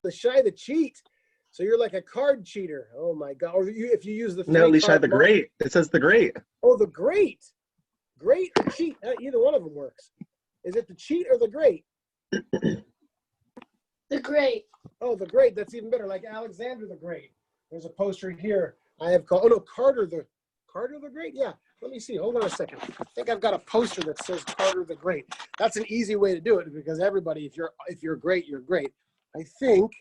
Lishai the cheat. So you're like a card cheater. Oh my God. Or if you use the No, three Lishai card the Great. It says the Great. Oh, the Great. Great or cheat. Either one of them works. Is it the cheat or the Great? The Great. Oh, the Great. That's even better. Like Alexander the Great. There's a poster here. I have called. Oh no, Carter the Great. Yeah. Let me see. Hold on a second. I think I've got a poster that says Carter the Great. That's an easy way to do it because everybody, if you're great, you're great. I think.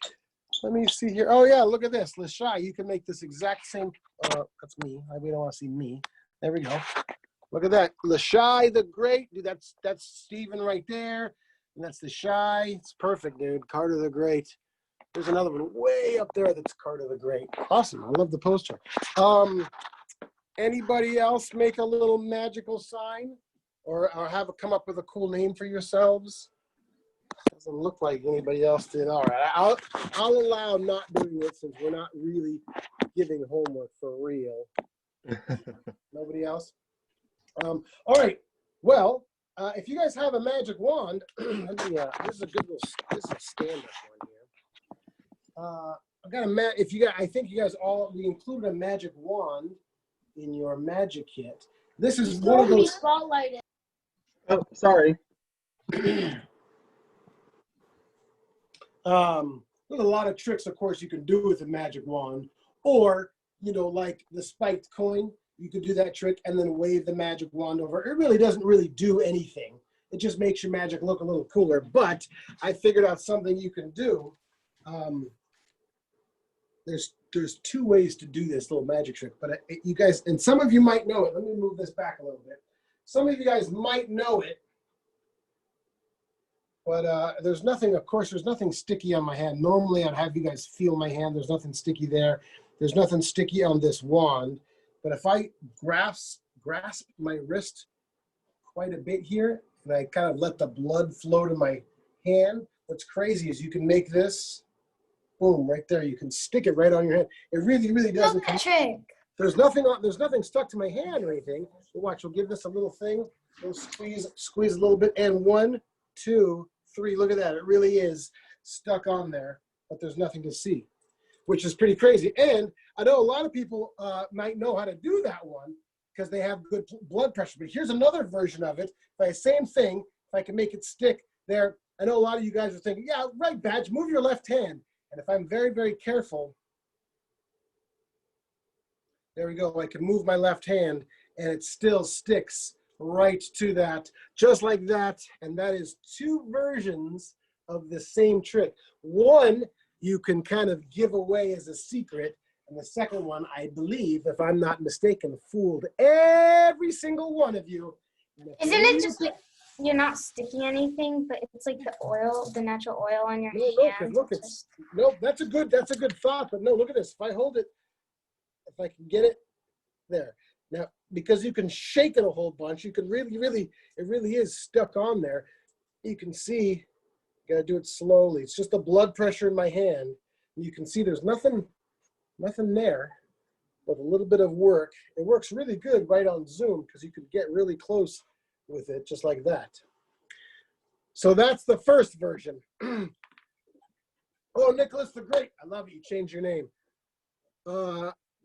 Let me see here. Oh yeah, look at this. Lishai, you can make this exact same. That's me. We don't want to see me. There we go. Look at that. Lishai the Great. Dude, that's Stephen right there. And that's Lishai. It's perfect, dude. Carter the Great. There's another one way up there that's Carter the Great. Awesome. I love the poster. Anybody else make a little magical sign or come up with a cool name for yourselves? Doesn't look like anybody else did. All right. I'll allow not doing it since we're not really giving homework for real. Nobody else? All right. Well, if you guys have a magic wand, this is a good little. This is a stand-up one here. I've got I think you guys we included a magic wand in your magic kit. This is one of those. Spotlighted. Oh, sorry. There's a lot of tricks, of course, you can do with a magic wand, or like the spiked coin. You could do that trick and then wave the magic wand over. It really doesn't really do anything. It just makes your magic look a little cooler. But I figured out something you can do. There's two ways to do this little magic trick. But you guys, and some of you might know it. Let me move this back a little bit. Some of you guys might know it. But there's nothing sticky on my hand. Normally, I'd have you guys feel my hand. There's nothing sticky there. There's nothing sticky on this wand. But if I grasp my wrist quite a bit here, and I kind of let the blood flow to my hand, what's crazy is you can make this, boom, right there. You can stick it right on your hand. It really, really doesn't come. Trick. There's nothing stuck to my hand or anything. But watch, we'll give this a little thing. We'll squeeze a little bit, and 1, 2, 3. Look at that. It really is stuck on there, but there's nothing to see, which is pretty crazy. And I know a lot of people might know how to do that one because they have good blood pressure. But here's another version of it. Same thing, if I can make it stick there. I know a lot of you guys are thinking, yeah, right, Badge, move your left hand. And if I'm very, very careful, there we go. I can move my left hand and it still sticks right to that, just like that. And that is 2 versions of the same trick. One you can kind of give away as a secret, and the second one, I believe, if I'm not mistaken, fooled every single one of you. Isn't it just like you're not sticking anything, but it's like the oil, the natural oil on your hand? No, that's a good thought, but no, look at this. If I hold it, if I can get it there. Now, because you can shake it a whole bunch, you can really, it really is stuck on there. You can see, you gotta do it slowly. It's just the blood pressure in my hand. You can see there's nothing there, but a little bit of work. It works really good right on Zoom because you can get really close with it, just like that. So that's the first version. Oh, Nicholas the Great. I love it. You changed your name.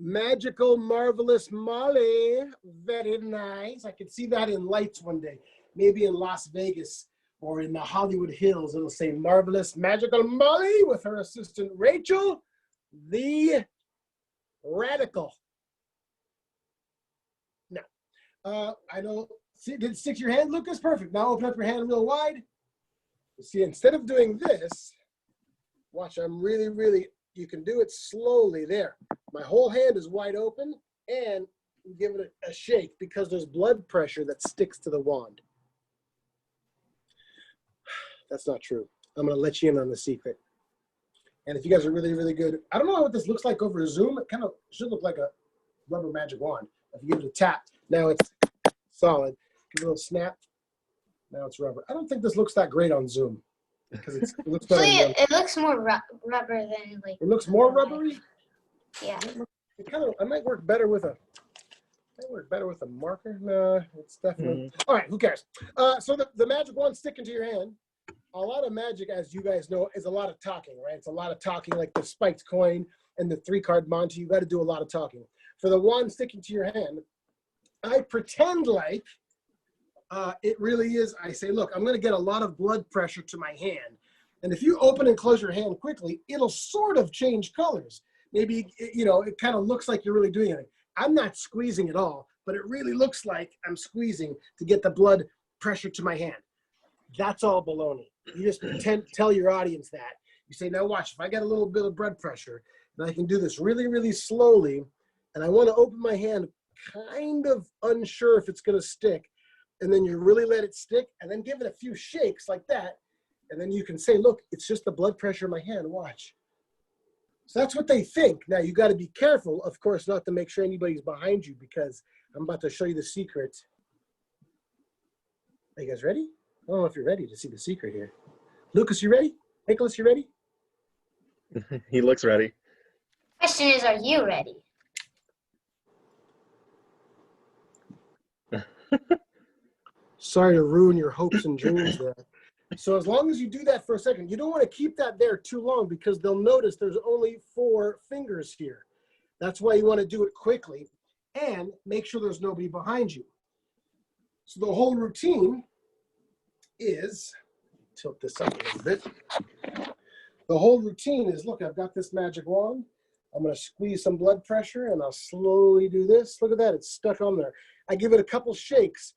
Magical, marvelous Molly. Very nice. I could see that in lights one day. Maybe in Las Vegas or in the Hollywood Hills. It'll say marvelous, magical Molly with her assistant Rachel, the radical. Now, I know, see, did it stick to your hand, Lucas? Perfect. Now open up your hand real wide. You see, instead of doing this, watch, I'm really, you can do it slowly there. My whole hand is wide open, and give it a shake because there's blood pressure that sticks to the wand. That's not true. I'm going to let you in on the secret. And if you guys are really good, I don't know what this looks like over Zoom. It kind of should look like a rubber magic wand. If you give it a tap, now it's solid. Give it a little snap. Now it's rubber. I don't think this looks that great on Zoom because it looks better. It looks more rubber than like. It looks more rubbery. Yeah. I might work better with a. Marker. No, it's definitely. All right. Who cares? So the magic wand sticking to your hand. a lot of magic, as you guys know, is a lot of talking, right? It's a lot of talking, like the spiked coin and the 3-card Monty. You got to do a lot of talking. For the wand sticking to your hand, I pretend like it really is. I say, look, I'm going to get a lot of blood pressure to my hand. And if you open and close your hand quickly, it'll sort of change colors. Maybe, you know, it kind of looks like you're really doing it. I'm not squeezing at all, but it really looks like I'm squeezing to get the blood pressure to my hand. That's all baloney. You just tell your audience that. You say, now watch, if I get a little bit of blood pressure, and I can do this really, really slowly, and I want to open my hand kind of unsure if it's going to stick, and then you really let it stick, and then give it a few shakes like that, and then you can say, look, it's just the blood pressure in my hand, watch. So that's what they think. Now, you got to be careful, of course, not to make sure anybody's behind you, because I'm about to show you the secret. Are you guys ready? I don't know if you're ready to see the secret here. Lucas, you ready? Nicholas, you ready? He looks ready. Question is, are you ready? Sorry to ruin your hopes and dreams there. So as long as you do that for a second, you don't want to keep that there too long because they'll notice there's only 4 fingers here. That's why you want to do it quickly and make sure there's nobody behind you. So the whole routine is, tilt this up a little bit. The whole routine is, look, I've got this magic wand. I'm going to squeeze some blood pressure and I'll slowly do this. Look at that, it's stuck on there. I give it a couple shakes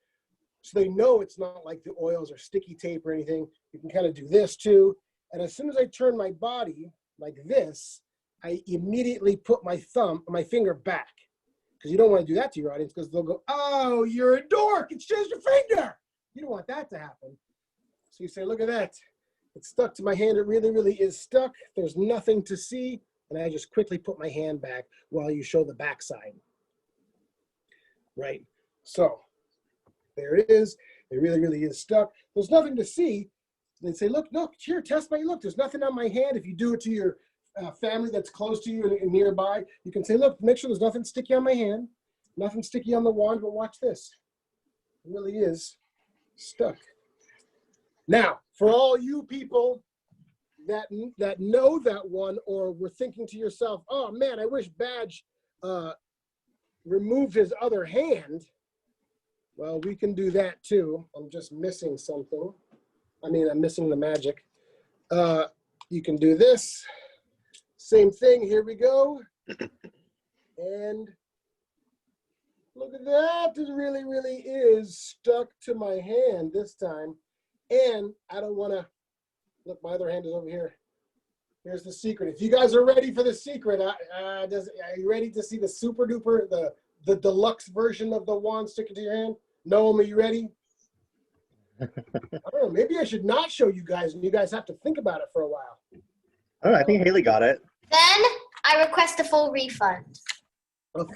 so they know it's not like the oils or sticky tape or anything. You can kind of do this too. And as soon as I turn my body like this, I immediately put my finger back. Because you don't want to do that to your audience because they'll go, oh, you're a dork, it's just your finger. You don't want that to happen. So you say, look at that. It's stuck to my hand. It really, really is stuck. There's nothing to see. And I just quickly put my hand back while you show the backside. Right? So there it is. It really, really is stuck. There's nothing to see. They say, look, here, test my, look, there's nothing on my hand. If you do it to your family that's close to you and nearby, you can say, look, make sure there's nothing sticky on my hand, nothing sticky on the wand, but watch this. It really is stuck. Now, for all you people that know that one or were thinking to yourself, oh man, I wish Badge removed his other hand. Well, we can do that too. I'm just missing something. I mean, I'm missing the magic. You can do this. Same thing, here we go. And look at that, it really, really is stuck to my hand this time. And I don't wanna, look, my other hand is over here. Here's the secret. If you guys are ready for the secret, are you ready to see the super duper, the deluxe version of the wand sticking to your hand? Noam, are you ready? I don't know, maybe I should not show you guys and you guys have to think about it for a while. Oh, I think Haley got it. Then I request a full refund.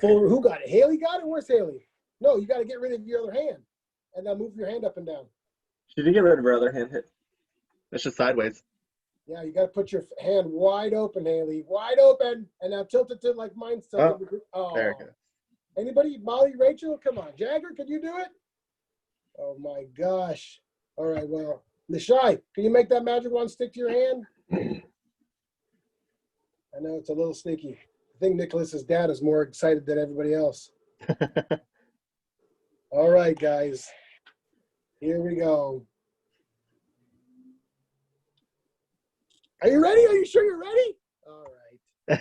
Who got it? Haley got it? Where's Haley? No, you got to get rid of your other hand and then move your hand up and down. She did get rid of her other hand. It's just sideways. Yeah, you got to put your hand wide open, Haley. Wide open. And now tilt it to like mine's tilted. Oh, there it goes. Anybody? Molly, Rachel? Come on. Jagger, can you do it? Oh my gosh. All right, well, Nishai, can you make that magic wand stick to your hand? I know it's a little sneaky. I think Nicholas's dad is more excited than everybody else. All right, guys. Here we go. Are you ready? Are you sure you're ready? All right.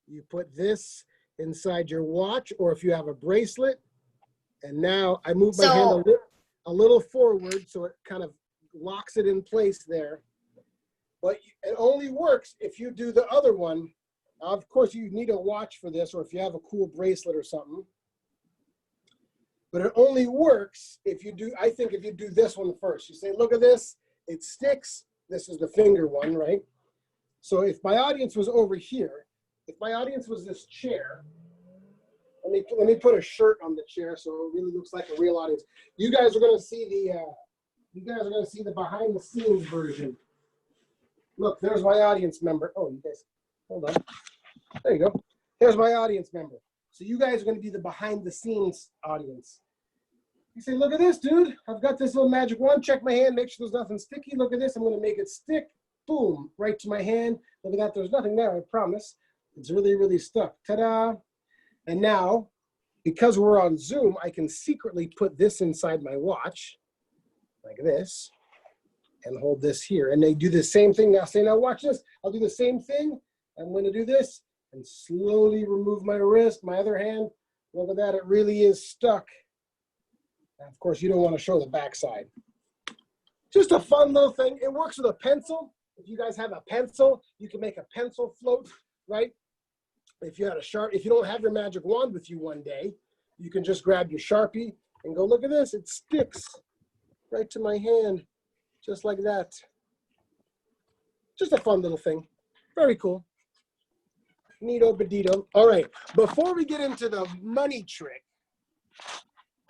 You put this inside your watch, or if you have a bracelet. And now I move my hand a little forward so it kind of locks it in place there. But it only works if you do the other one. Of course, you need a watch for this, or if you have a cool bracelet or something. But it only works if you do, I think if you do this one first. You say, look at this, it sticks. This is the finger one, right? So if my audience was over here, if my audience was this chair, let me put a shirt on the chair so it really looks like a real audience. You guys are gonna see the behind the scenes version. Look, there's my audience member. Oh, you guys, hold on. There you go. There's my audience member. So you guys are going to be the behind the scenes audience. You say, look at this, dude. I've got this little magic wand. Check my hand. Make sure there's nothing sticky. Look at this. I'm going to make it stick. Boom. Right to my hand. Look at that. There's nothing there, I promise. It's really, really stuck. Ta-da. And now, because we're on Zoom, I can secretly put this inside my watch, like this, and hold this here. And they do the same thing now. Say, now watch this. I'll do the same thing. I'm going to do this and slowly remove my wrist, my other hand. Look at that. It really is stuck. And of course, you don't want to show the backside. Just a fun little thing. It works with a pencil. If you guys have a pencil, you can make a pencil float, right? If you had a if you don't have your magic wand with you one day, you can just grab your Sharpie and go, look at this. It sticks right to my hand, just like that. Just a fun little thing. Very cool. Neato badito. All right, before we get into the money trick,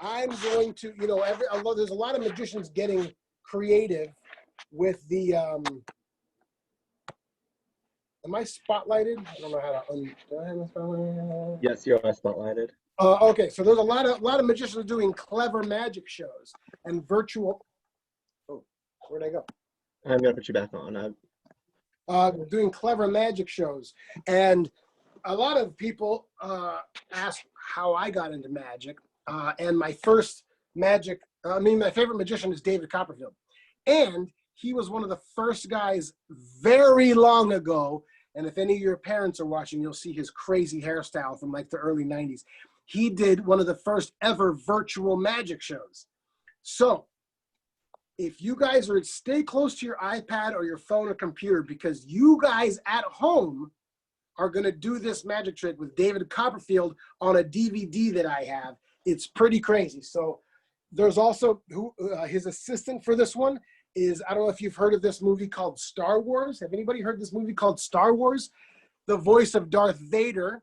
I'm going to, you know, although there's a lot of magicians getting creative with the, am I spotlighted? I don't know how to, do I have a spotlight? Yes, you are spotlighted. Okay, so there's a lot of magicians doing clever magic shows and virtual, oh, where'd I go? I'm going to put you back on. Doing clever magic shows. And a lot of people ask how I got into magic. And my first my favorite magician is David Copperfield. And he was one of the first guys very long ago. And if any of your parents are watching, you'll see his crazy hairstyle from like the early 90s. He did one of the first ever virtual magic shows. So if you guys stay close to your iPad or your phone or computer, because you guys at home are going to do this magic trick with David Copperfield on a DVD that I have. It's pretty crazy. So there's also his assistant for this one is, I don't know if you've heard of this movie called Star Wars. Have anybody heard this movie called Star Wars? The voice of Darth Vader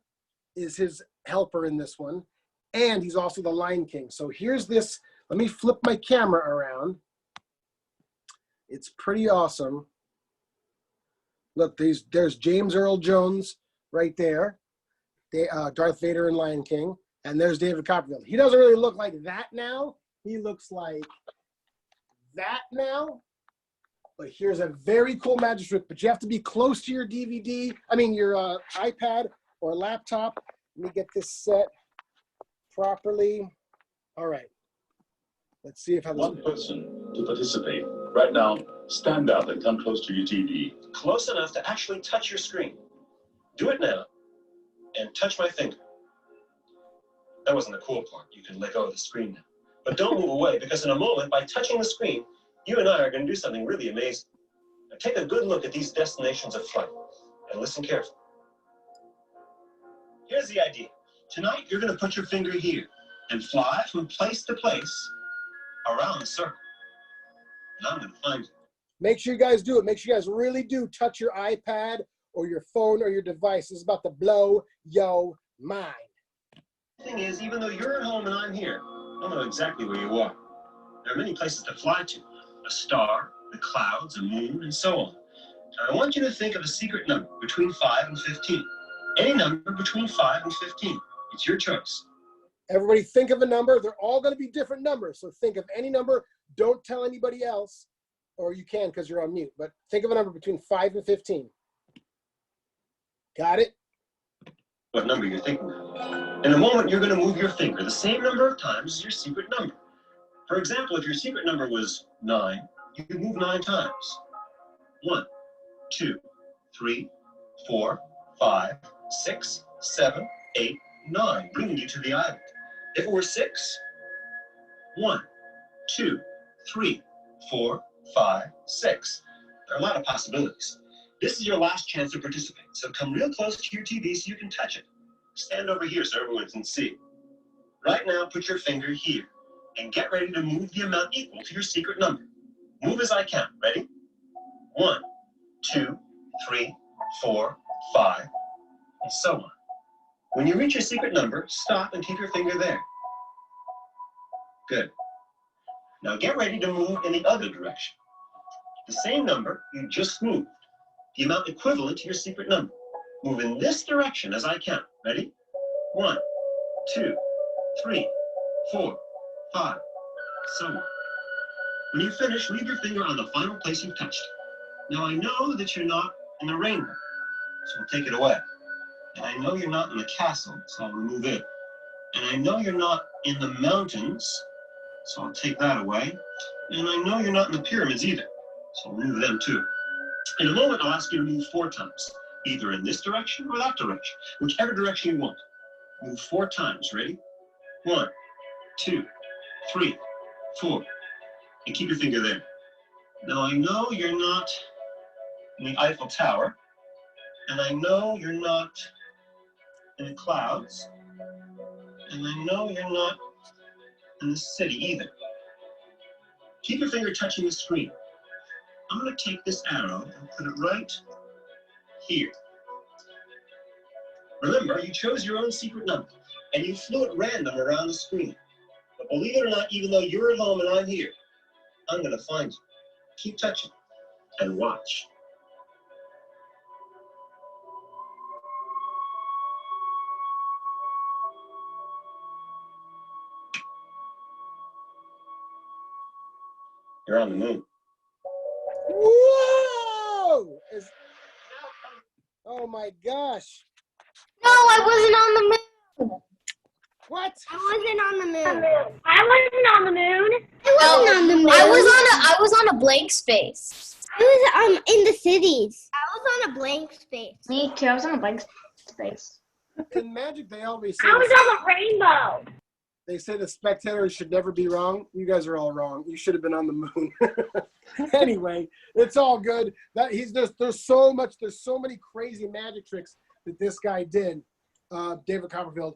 is his helper in this one. And he's also the Lion King. So here's this. Let me flip my camera around. It's pretty awesome. Look, there's James Earl Jones right there. Darth Vader and Lion King. And there's David Copperfield. He doesn't really look like that now. He looks like that now. But here's a very cool magic trick. But you have to be close to your your iPad or laptop. Let me get this set properly. All right. Let's see if I One person to participate. Right now, stand up and come close to your TV. Close enough to actually touch your screen. Do it now and touch my finger. That wasn't the cool part. You can let go of the screen now. But don't move away, because in a moment, by touching the screen, you and I are going to do something really amazing. Now take a good look at these destinations of flight and listen carefully. Here's the idea. Tonight, you're going to put your finger here and fly from place to place around the circle. And I'm going to find you. Make sure you guys do it. Make sure you guys really do touch your iPad or your phone or your device. It's about to blow your mind. The thing is, even though you're at home and I'm here, I'll know exactly where you are. There are many places to fly to. A star, the clouds, a moon, and so on. Now, I want you to think of a secret number between 5 and 15. Any number between 5 and 15. It's your choice. Everybody think of a number. They're all going to be different numbers. So think of any number. Don't tell anybody else. Or you can because you're on mute. But think of a number between 5 and 15. Got it? What number you're thinking of. In a moment, you're going to move your finger the same number of times as your secret number. For example, if your secret number was 9, you could move 9 times. 1, 2, 3, 4, 5, 6, 7, 8, 9, bringing you to the island. If it were 6, 1, 2, 3, 4, 5, 6. There are a lot of possibilities. This is your last chance to participate, so come real close to your TV so you can touch it. Stand over here so everyone can see. Right now, put your finger here and get ready to move the amount equal to your secret number. Move as I count. Ready? 1, 2, 3, 4, 5, and so on. When you reach your secret number, stop and keep your finger there. Good. Now get ready to move in the other direction. The same number you just moved, the amount equivalent to your secret number. Move in this direction as I count. Ready? 1, 2, 3, 4, 5, so on. When you finish, leave your finger on the final place you've touched. Now I know that you're not in the rainbow, so I'll take it away. And I know you're not in the castle, so I'll remove it. And I know you're not in the mountains, so I'll take that away. And I know you're not in the pyramids either, so I'll remove them too. In a moment, I'll ask you to move 4 times, either in this direction or that direction, whichever direction you want. Move 4 times. Ready? 1, 2, 3, 4. And keep your finger there. Now I know you're not in the Eiffel Tower, and I know you're not in the clouds, and I know you're not in the city either. Keep your finger touching the screen. I'm going to take this arrow and put it right here. Remember, you chose your own secret number, and you flew at random around the screen. But believe it or not, even though you're at home and I'm here, I'm going to find you. Keep touching and watch. You're on the moon. Whoa! Oh my gosh. No, I wasn't on the moon. What? I wasn't on the moon. I wasn't on the moon. I wasn't on the moon. I was on a blank space. I was in the cities. I was on a blank space. Me too. I was on a blank space. In Magic, they always say I was on a rainbow. they say the spectators should never be wrong. You guys are all wrong. You should have been on the moon. Anyway, it's all good. There's so many crazy magic tricks that this guy did, David Copperfield.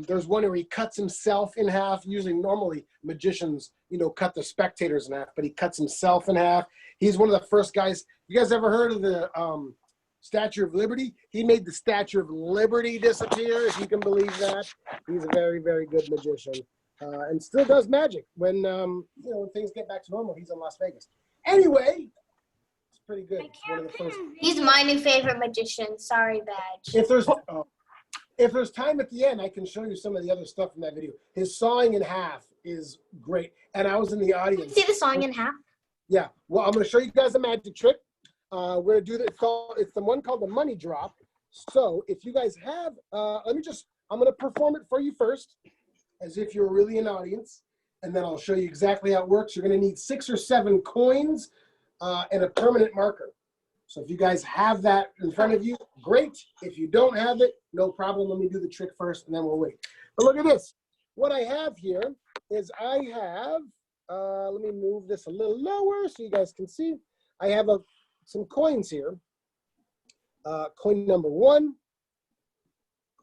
There's one where he cuts himself in half. Usually, normally magicians, cut the spectators in half, but he cuts himself in half. He's one of the first guys. You guys ever heard of the Statue of Liberty? He made the Statue of Liberty disappear, if you can believe that. He's a very, very good magician, and still does magic when when things get back to normal. He's in Las Vegas. Anyway, it's pretty good. It's one of the first. He's my new favorite magician. Sorry, Badge. If there's time at the end, I can show you some of the other stuff from that video. His sawing in half is great, and I was in the audience. See the sawing in half? Yeah. Well, I'm going to show you guys a magic trick. We're going to do that. It's the one called the money drop. So if you guys have, I'm going to perform it for you first, as if you're really an audience, and then I'll show you exactly how it works. You're going to need 6 or 7 coins and a permanent marker. So if you guys have that in front of you, great. If you don't have it, no problem. Let me do the trick first, and then we'll wait. But look at this. What I have here is I have, let me move this a little lower so you guys can see. I have some coins here. Coin number 1,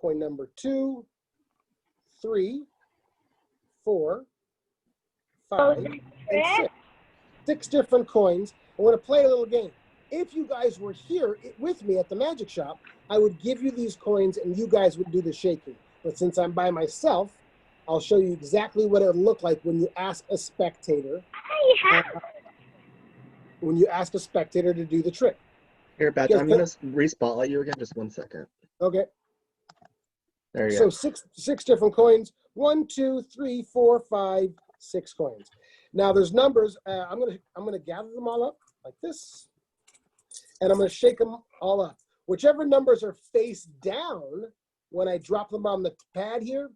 coin number 2, 3, 4, 5, and 6. 6 different coins. I want to play a little game. If you guys were here with me at the magic shop, I would give you these coins and you guys would do the shaking. But since I'm by myself, I'll show you exactly what it would look like when you ask a spectator. When you ask a spectator to do the trick. Here, Badge, I'm going to re-spotlight you again. Just 1 second. Okay. There you go. So six different coins. 1, 2, 3, 4, 5, 6 coins. Now there's numbers. I'm gonna gather them all up like this, and I'm gonna shake them all up. Whichever numbers are face down when I drop them on the pad here,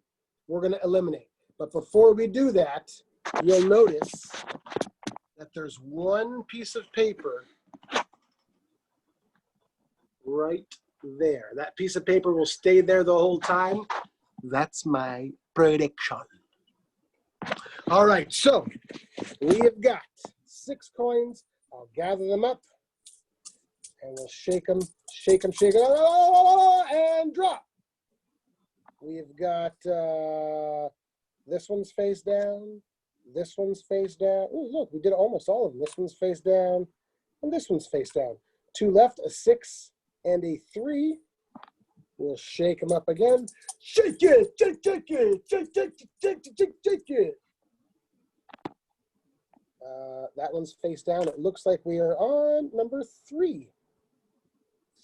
we're gonna eliminate. But before we do that, you'll notice that there's one piece of paper right there. That piece of paper will stay there the whole time. That's my prediction. All right, so we have got 6 coins. I'll gather them up and we'll shake them, and drop. We've got this one's face down, this one's face down. Oh, look, we did almost all of them. This one's face down, and this one's face down. 2 left, a 6 and a 3. We'll shake them up again. Shake it, shake it, shake it, shake it. That one's face down. It looks like we are on number 3.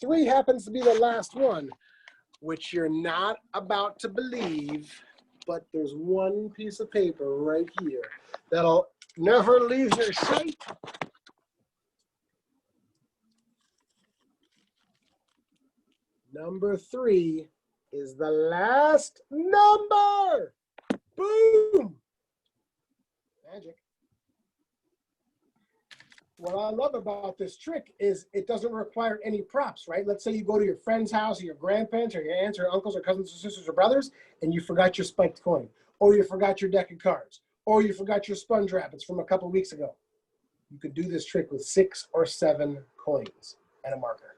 3 happens to be the last one, which you're not about to believe, but there's one piece of paper right here that'll never leave your sight. Number 3 is the last number. Boom! Magic. What I love about this trick is it doesn't require any props, right? Let's say you go to your friend's house or your grandparents or your aunts or uncles or cousins or sisters or brothers, and you forgot your spiked coin, or you forgot your deck of cards, or you forgot your sponge rabbits from a couple weeks ago. You could do this trick with 6 or 7 coins and a marker.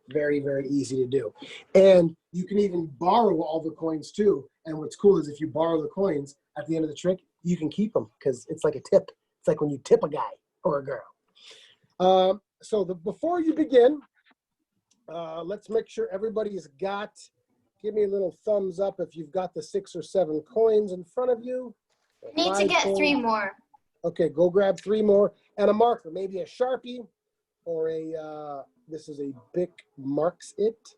Very, very easy to do. And you can even borrow all the coins too. And what's cool is if you borrow the coins at the end of the trick, you can keep them because it's like a tip. It's like when you tip a guy or a girl. Before you begin, let's make sure everybody's got, give me a little thumbs up if you've got the 6 or 7 coins in front of you. Need to get 3 more. Okay, go grab 3 more and a marker, maybe a Sharpie or a, this is a Bic Marks It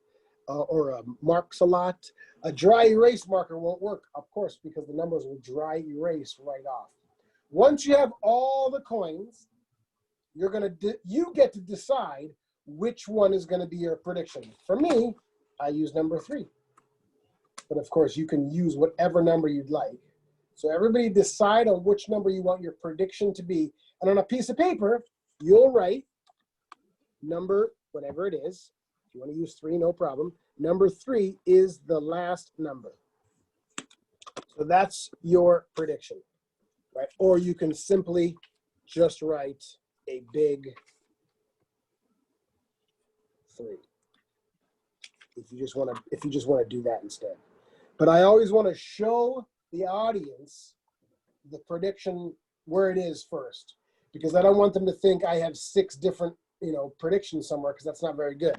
or a Marks a Lot. A dry erase marker won't work, of course, because the numbers will dry erase right off. Once you have all the coins, you get to decide which one is going to be your prediction. For me, I use number 3. But of course, you can use whatever number you'd like. So everybody decide on which number you want your prediction to be. And on a piece of paper, you'll write number, whatever it is. If you want to use 3, no problem. Number 3 is the last number. So that's your prediction, right? Or you can simply just write a big 3 if you just want to do that instead. But I always want to show the audience the prediction where it is first, because I don't want them to think I have 6 different predictions somewhere, because that's not very good.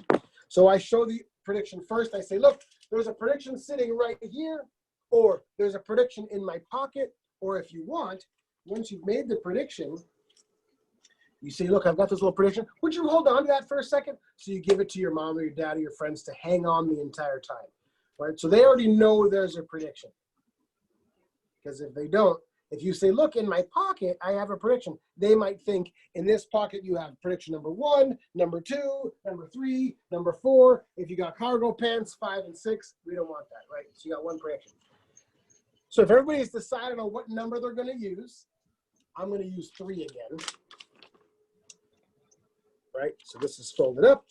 So I show the prediction first. I say, look, there's a prediction sitting right here, or there's a prediction in my pocket, or if you want, once you've made the prediction, you say, look, I've got this little prediction. Would you hold on to that for a second? So you give it to your mom or your dad or your friends to hang on the entire time, right? So they already know there's a prediction. Because if they don't, if you say, look, in my pocket, I have a prediction, they might think in this pocket you have prediction number 1, number 2, number 3, number 4. If you got cargo pants, 5 and 6, we don't want that, right? So you got 1 prediction. So if everybody's decided on what number they're going to use, I'm going to use 3 again. Right? So this is folded up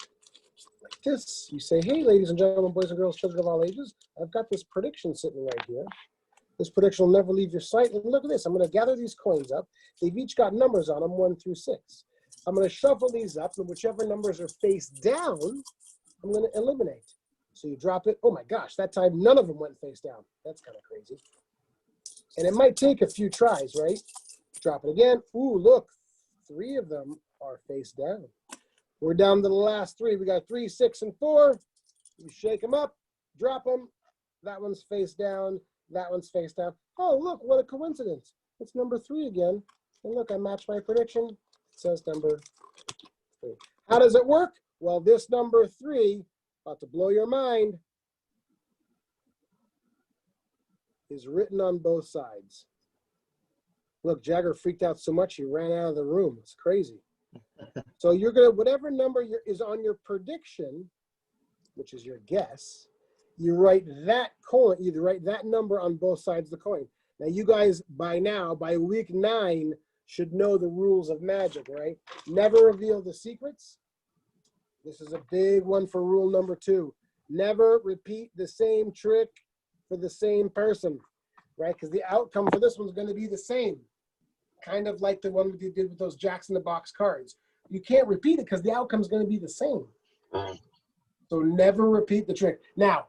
like this. You say, hey, ladies and gentlemen, boys and girls, children of all ages, I've got this prediction sitting right here. This prediction will never leave your sight. And look at this. I'm going to gather these coins up. They've each got numbers on them, 1 through 6. I'm going to shuffle these up, and whichever numbers are face down, I'm going to eliminate. So you drop it. Oh my gosh, that time none of them went face down. That's kind of crazy. And it might take a few tries, right? Drop it again. Ooh, look, 3 of them are face down. We're down to the last 3. We got 3, 6, and 4. You shake them up, drop them. That one's face down. That one's face down. Oh, look, what a coincidence. It's number 3 again. And look, I matched my prediction. It says number 3. How does it work? Well, this number 3, about to blow your mind, is written on both sides. Look, Jagger freaked out so much he ran out of the room. It's crazy. So you're going to, whatever number is on your prediction, which is your guess, you write that coin, you write that number on both sides of the coin. Now you guys, by week 9, should know the rules of magic, right? Never reveal the secrets. This is a big one for rule number 2. Never repeat the same trick for the same person, right? Because the outcome for this one's going to be the same. Kind of like the one we did with those Jacks in the Box cards. You can't repeat it because the outcome is going to be the same. So never repeat the trick. Now,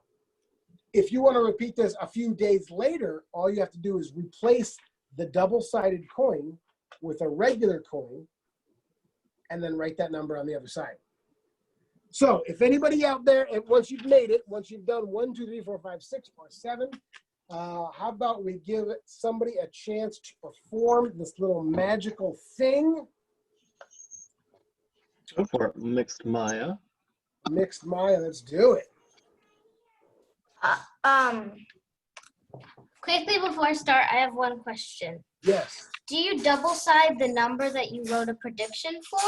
if you want to repeat this a few days later, all you have to do is replace the double-sided coin with a regular coin and then write that number on the other side. So if anybody out there, and once you've made it, once you've done 1, 2, 3, 4, 5, 6, or 7, how about we give somebody a chance to perform this little magical thing? Go for it, Mixed Maya. Mixed Maya, let's do it. Quickly before I start, I have one question. Yes. Do you double side the number that you wrote a prediction for?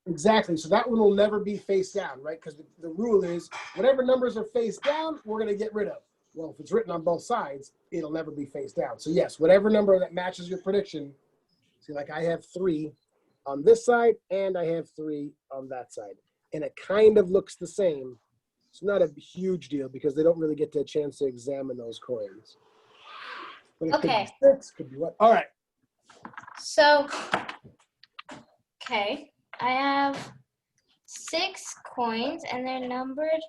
Exactly. So that one will never be face down, right? Because the rule is whatever numbers are face down, we're going to get rid of. Well, if it's written on both sides, it'll never be face down. So yes, whatever number that matches your prediction. See, like I have 3 on this side and I have 3 on that side. And it kind of looks the same. It's not a huge deal because they don't really get a chance to examine those coins. But it Okay. could be 6, could be what? All right. So, okay, I have 6 coins and they're numbered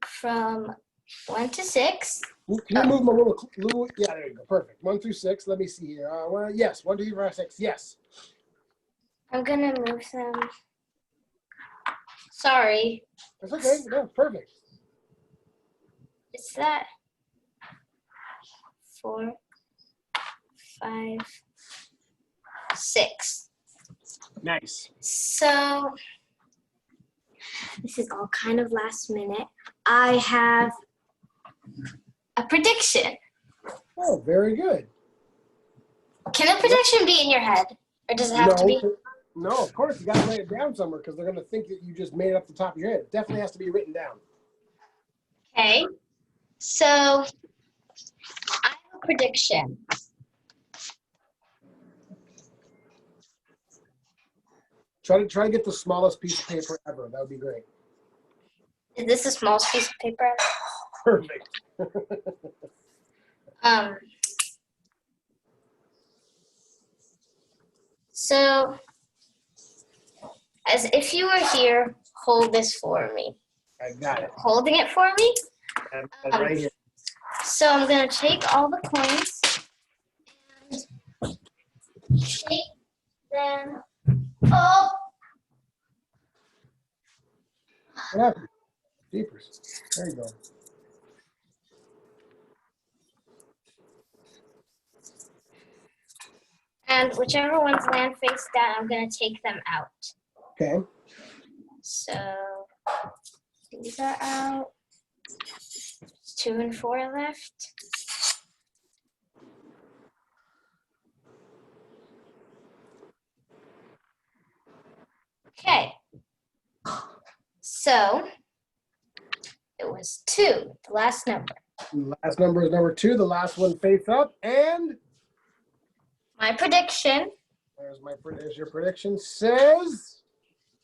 from 1 to 6. Can you move them a little? Yeah, there you go. Perfect. 1 through 6. Let me see here. Well, yes. 1, 2, 3, 4, 5, 6. Yes. I'm gonna move them. Sorry. That's okay. No, perfect. Is that 4, 5, 6? Nice. So this is all kind of last minute. I have a prediction. Oh, very good. Can a prediction be in your head? Or does it have to be? No, of course. You got to write it down somewhere because they're going to think that you just made it up the top of your head. It definitely has to be written down. Okay. So I have a prediction. Try to get the smallest piece of paper ever. That would be great. Is this the smallest piece of paper? Perfect. So as if you were here, hold this for me. I got it. Holding it for me. I'm right here. So I'm gonna take all the coins and take them all. What happened? Jeepers. There you go. And whichever ones land face down, I'm gonna take them out. Okay. So these are out. 2 and 4 left. Okay. So it was 2, the last number. The last number is number 2. The last one face up. And My prediction. there's your prediction. Says,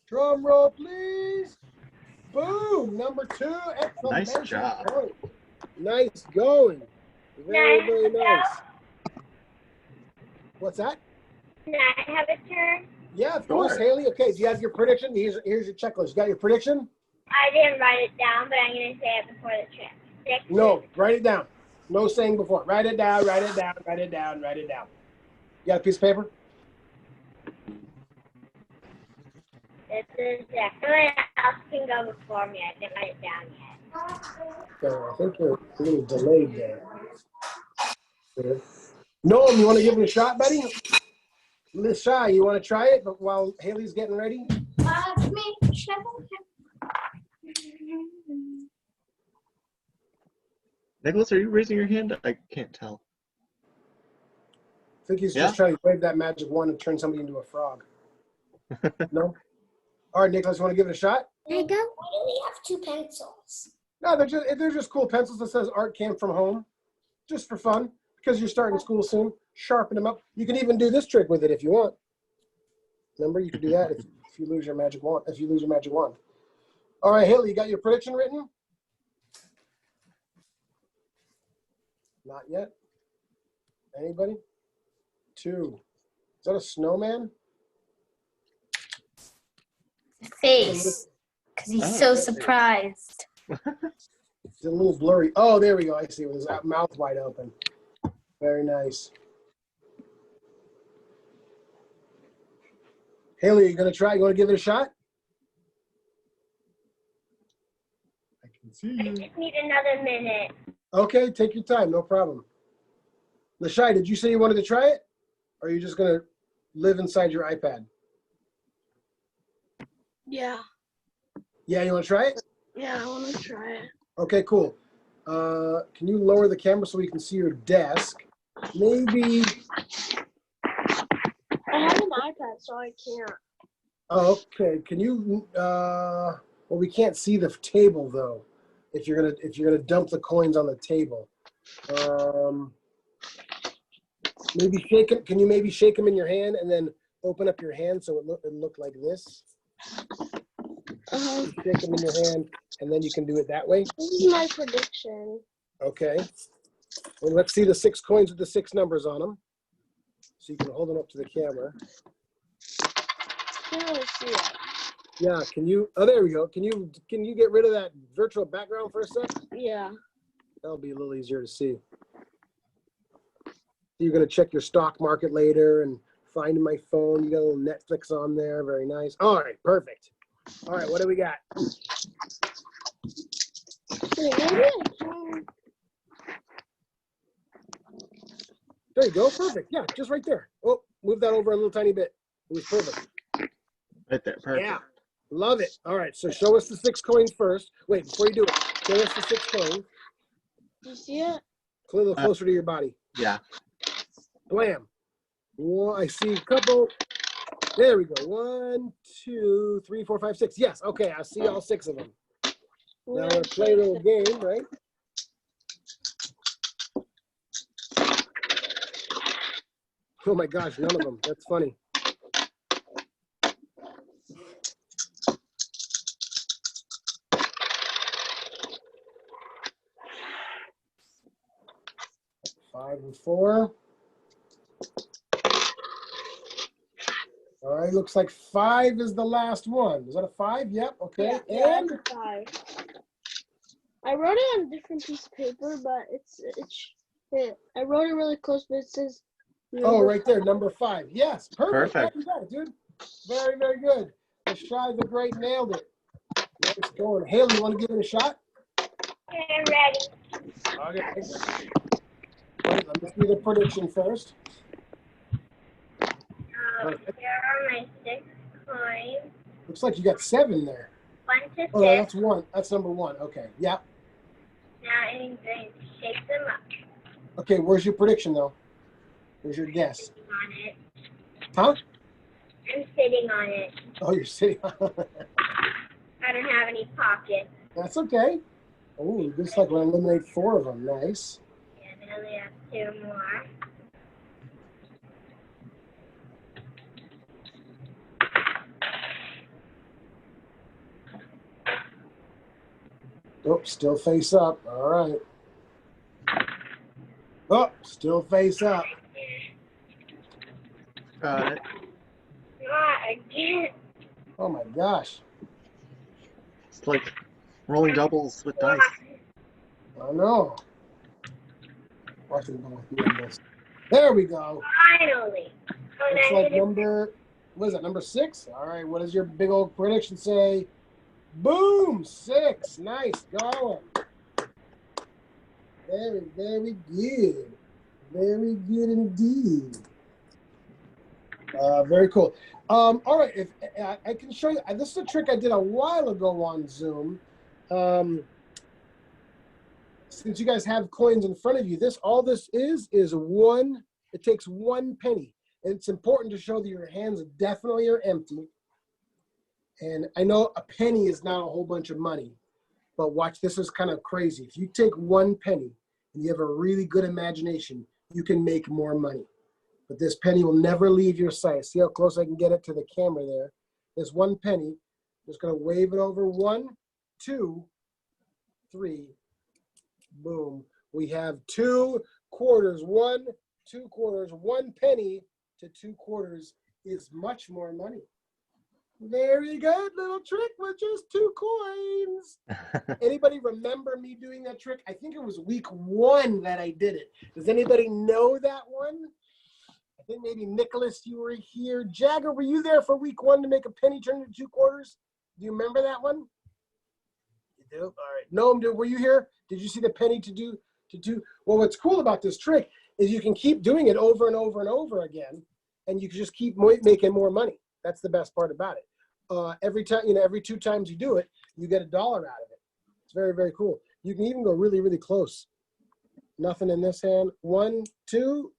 drum roll, please. Boom. Number 2. Nice Excellent job. point. Nice going. Very, very nice. What's that? Can I have a turn? Yeah, of course, Sure. Haley. Okay, do you have your prediction? Here's your checklist. You got your prediction? I didn't write it down, but I'm going to say it before the trip. 6. No, write it down. No saying before. Write it down, write it down, write it down, write it down. You got a piece of paper? This is it. Someone else can go before me. I didn't write it down yet. Okay, I think we're a little delayed there. Good. Noam, you want to give it a shot, buddy? Miss Shy, you want to try it? But while Haley's getting ready? Nicholas, are you raising your hand? I can't tell. I think he's Yeah. just trying to wave that magic wand and turn somebody into a frog. No? All right, Nicholas, you want to give it a shot? There you go. Why do we have 2 pencils? No, they're just cool pencils that says Art Came From Home. Just for fun. Because you're starting school soon. Sharpen them up. You can even do this trick with it if you want. Remember, you can do that if you lose your magic wand. If you lose your magic wand. All right, Haley, you got your prediction written? Not yet. Anybody? 2. Is that a snowman? Face. Because he's so surprised. It's a little blurry. Oh, there we go. I see. With his mouth wide open. Very nice. Haley, you going to try? You want to give it a shot? I can see I you. just need another minute. Okay, take your time. No problem. Lashai, did you say you wanted to try it? Or are you just going to live inside your iPad? Yeah. Yeah, you want to try it? Yeah, I want to try it. Okay, cool. Can you lower the camera so we can see your desk? maybe. I have an iPad, so I can't. Oh, okay. Can you? Well, we can't see the table though. If you're gonna dump the coins on the table, maybe shake them. Can you maybe shake them in your hand and then open up your hand so it look like this? You shake them in your hand and then you can do it that way. This is my prediction. Okay. And let's see the 6 coins with the 6 numbers on them. So you can hold them up to the camera. Can't really see it. Yeah, can you, oh, there we go. Can you get rid of that virtual background for a sec? Yeah. That'll be a little easier to see. You're gonna check your stock market later and find my phone. You got a little Netflix on there, very nice. All right, perfect. All right, what do we got? Wait, maybe I can. There you go, perfect. Yeah, just right there. Oh, move that over a little tiny bit. It was perfect. Right there. Perfect. Yeah, love it. All right, so show us the 6 coins first. Wait, before you do it, show us the 6 coins. Do you see it? A little closer to your body. Yeah. Blam. Well, I see a couple. There we go. 1, 2, 3, 4, 5, 6. Yes, okay, I see all 6 of them. Now we're gonna play a little game, right? Oh my gosh, none of them. That's funny. Five and 4. All right, looks like 5 is the last one. Is that a 5? Yep, okay. Yeah, And it's a 5. I wrote it on a different piece of paper, but I wrote it really close, but it says. oh, right there, number 5. Yes, perfect. Perfect. Yeah, you got it, dude. Very, very good. Rashai the Great nailed it. Nice going. Haley, you want to give it a shot? I'm ready. Okay. Wait, let me see the prediction first. Here are my 6 coins. Looks like you got 7 there. 1 to 6. Oh, that's 1. That's number 1. Okay. Yep. Now I'm going to shake them up Okay. Where's your prediction though? Where's your guess? on it. Huh? I'm sitting on it. Oh, you're sitting on it. I don't have any pockets. That's okay. Oh, looks like we're gonna eliminate 4 of them. Nice. And I only have 2 more. Oh, still face up. All right. Oh, still face up. Got it. Not again. Oh my gosh. It's like rolling doubles with dice. I know. Watch it go with me on this. There we go. Finally. Oh, Looks now like I'm gonna- number, what is it, number 6? All right, what does your big old prediction say? Boom, 6. Nice going. Very, very good. Very good indeed. Very cool. All right, if I can show you, this is a trick I did a while ago on Zoom. Since you guys have coins in front of you, all this is one. It takes 1 penny. And it's important to show that your hands definitely are empty. And I know a penny is not a whole bunch of money, but watch, this is kind of crazy. If you take 1 penny and you have a really good imagination, you can make more money. But this penny will never leave your sight. See how close I can get it to the camera there? This 1 penny, I'm just gonna wave it over. 1, 2, 3, boom. We have 2 quarters. 1, 2 quarters. 1 penny to 2 quarters is much more money. Very good little trick with just 2 coins. Anybody remember me doing that trick? I think it was week 1 that I did it. Does anybody know that one? I think maybe Nicholas, you were here. Jagger, were you there for week 1 to make a penny turn into 2 quarters? Do you remember that one? You do? All right. Noam, were you here? Did you see the penny to do? Well, what's cool about this trick is you can keep doing it over and over and over again, and you can just keep making more money. That's the best part about it. Every time, every 2 times you do it, you get $1 out of it. It's very, very cool. You can even go really, really close. Nothing in this hand. 1, 2,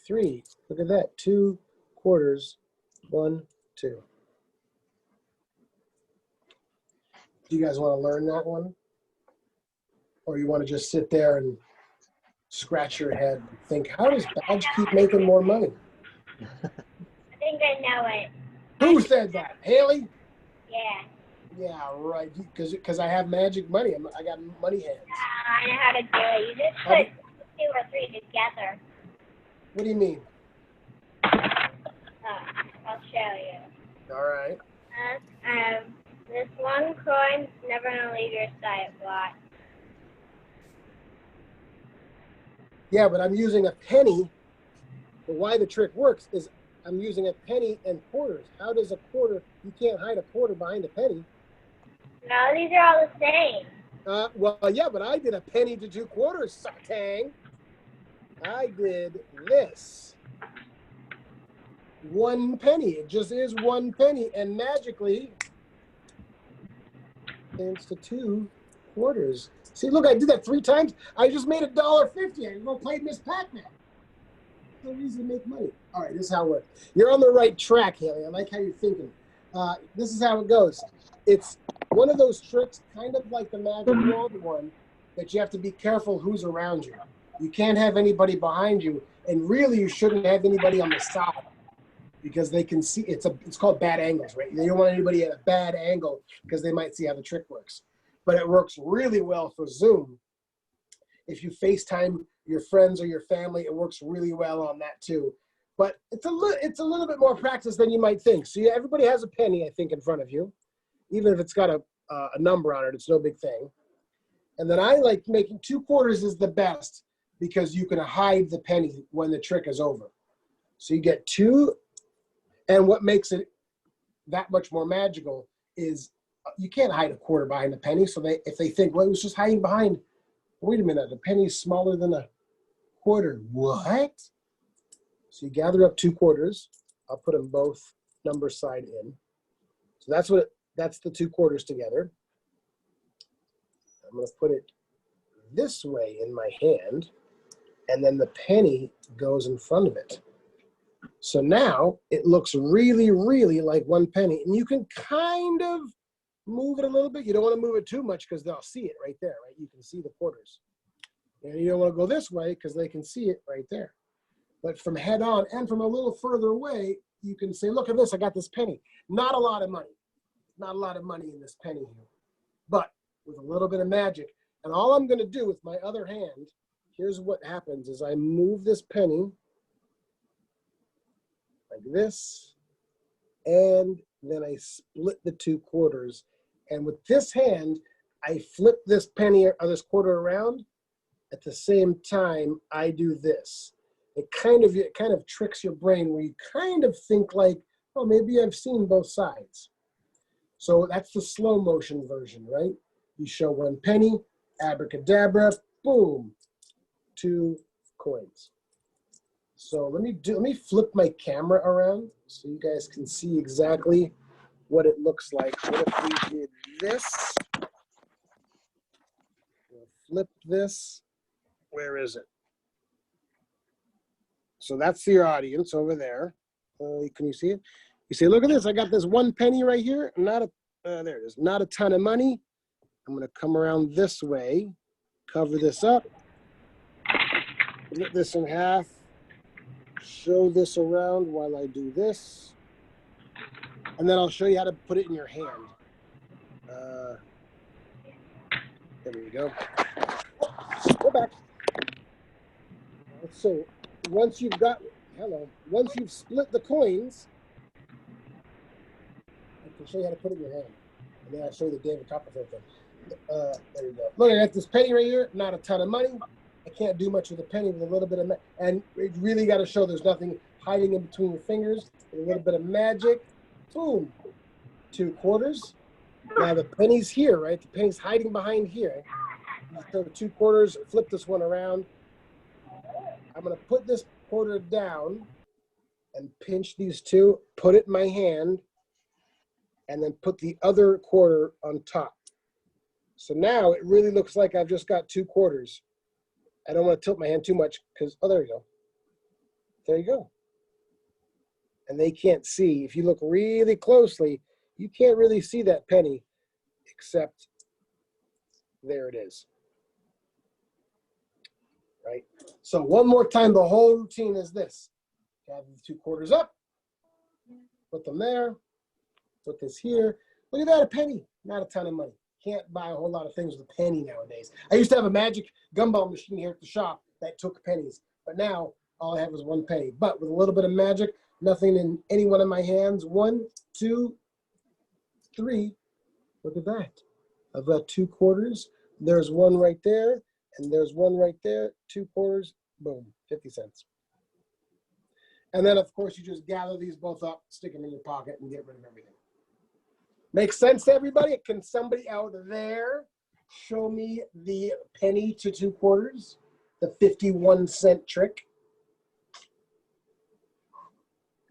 3. Look at that. 2 quarters. 1, 2. Do you guys want to learn that one? Or you want to just sit there and scratch your head and think, how does Badge keep making more money? I think I know it. Who said that? Haley? Yeah. Yeah, right. Because I have magic money. I got money hands. I know how to do it. You just put 2 or 3 together. What do you mean? I'll show you. All right. This one coin's never gonna leave your sight. Watch. Yeah, but I'm using a penny. But why the trick works is I'm using a penny and quarters. How does a quarter, you can't hide a quarter behind a penny. No, these are all the same. Well, yeah, but I did a penny to 2 quarters, Satang. I did this. 1 penny. It just is 1 penny. And magically, it's to 2 quarters. See, look, I did that 3 times. I just made $1.50. I go play Miss Pac-Man. No reason to make money. All right, this is how it works. You're on the right track, Haley. I like how you're thinking. This is how it goes. It's one of those tricks, kind of like the magic wand one, that you have to be careful who's around you. You can't have anybody behind you, and really you shouldn't have anybody on the side because they can see. It's called bad angles, right? You don't want anybody at a bad angle because they might see how the trick works. But it works really well for Zoom. If you FaceTime your friends or your family, it works really well on that too. But it's a little bit more practice than you might think. So yeah, everybody has a penny, I think, in front of you. Even if it's got a number on it, it's no big thing. And then I like making 2 quarters is the best because you can hide the penny when the trick is over. So you get 2, and what makes it that much more magical is you can't hide a quarter behind a penny. So if they think, well, it was just hiding behind, wait a minute, the penny's smaller than a quarter. What? So you gather up 2 quarters. I'll put them both number side in. So that's the 2 quarters together. I'm going to put it this way in my hand, and then the penny goes in front of it. So now it looks really, really like 1 penny, and you can kind of move it a little bit. You don't want to move it too much because they'll see it right there, right? You can see the quarters. And you don't want to go this way because they can see it right there. But from head on and from a little further away, you can say, look at this, I got this penny. Not a lot of money. Not a lot of money in this penny here. But with a little bit of magic. And all I'm going to do with my other hand, here's what happens, is I move this penny like this, and then I split the 2 quarters. And with this hand, I flip this penny or this quarter around. At the same time, I do this. It kind of tricks your brain where you kind of think like, oh, maybe I've seen both sides. So that's the slow motion version, right? You show 1 penny, abracadabra, boom, 2 coins. So let me flip my camera around so you guys can see exactly what it looks like. What if we did this? We'll flip this. Where is it? So that's your audience over there. Can you see it? You say, look at this. I got this 1 penny right here. There it is. Not a ton of money. I'm going to come around this way, cover this up, split this in half, show this around while I do this, and then I'll show you how to put it in your hand. There we go. Go back. So once you've split the coins, I can show you how to put it in your hand. And then I'll show you the David Copperfield thing. There you go. Look, I got this penny right here. Not a ton of money. I can't do much with a penny with a little bit of and it really got to show there's nothing hiding in between your fingers. A little bit of magic. Boom. 2 quarters. Now the penny's here, right? The penny's hiding behind here. So 2 quarters. Flip this one around. I'm going to put this quarter down and pinch these 2. Put it in my hand. And then put the other quarter on top. So now it really looks like I've just got 2 quarters. I don't want to tilt my hand too much because, oh, there you go. There you go. And they can't see. If you look really closely, you can't really see that penny, except there it is. Right? So one more time, the whole routine is this. Have the 2 quarters up, put them there, put this here. Look at that, a penny. Not a ton of money. Can't buy a whole lot of things with a penny nowadays. I used to have a magic gumball machine here at the shop that took pennies, but now all I have is 1 penny. But with a little bit of magic, nothing in any one of my hands. 1, 2, 3. Look at that. I've got 2 quarters. There's 1 right there, and there's 1 right there. 2 quarters. Boom, 50 cents. And then, of course, you just gather these both up, stick them in your pocket, and get rid of everything. Makes sense to everybody? Can somebody out there show me the penny to 2 quarters? The 51-cent trick?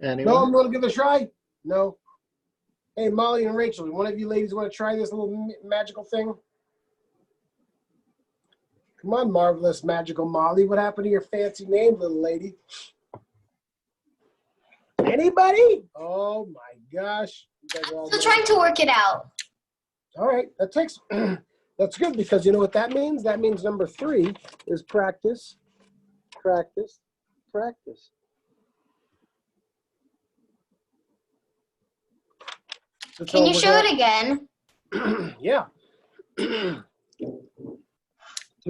Anyone? No, you want to give it a try? No. Hey, Molly and Rachel, one of you ladies want to try this little magical thing? Come on, marvelous magical Molly. What happened to your fancy name, little lady? Anybody? Oh my gosh. You guys are all Still trying to work it out. All right, that takes, that's good because you know what that means? That means number 3 is practice, practice, practice. So Can you show it again? Yeah. 2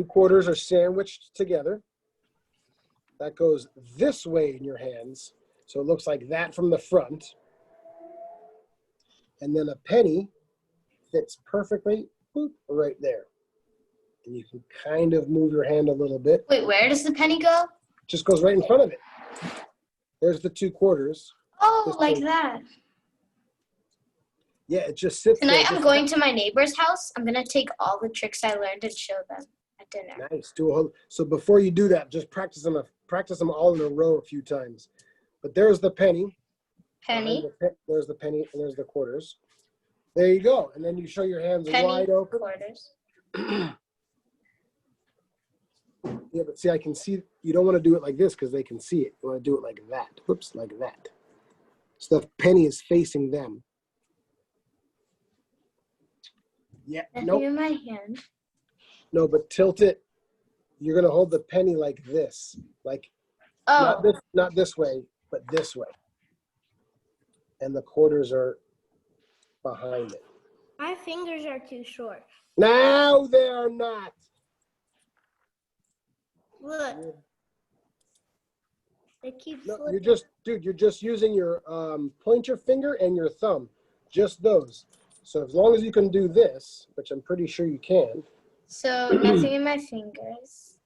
quarters are sandwiched together. That goes this way in your hands. So it looks like that from the front. And then a penny fits perfectly right there. And you can kind of move your hand a little bit. Wait, where does the penny go? Just goes right in front of it. There's the 2 quarters. Oh, This like way. that. Yeah, it just sits there. Tonight I'm going to my neighbor's house. I'm going to take all the tricks I learned and show them at dinner. Nice. So before you do that, just practice them all in a row a few times. But there's the penny. Penny. There's the penny, and there's the quarters. There you go. And then you show your hands Penny, wide open. quarters. Yeah, but see, I can see. You don't want to do it like this because they can see it. You want to do it like that. Whoops, like that. So the penny is facing them. Yeah, Nothing nope. in my hand. No, but tilt it. You're gonna hold the penny like this, like Oh, not this way, but this way. And the quarters are behind it. My fingers are too short. No, they are not. Look. They keep No, slipping. you're just using your pointer finger and your thumb, just those. So as long as you can do this, which I'm pretty sure you can. so nothing in my fingers.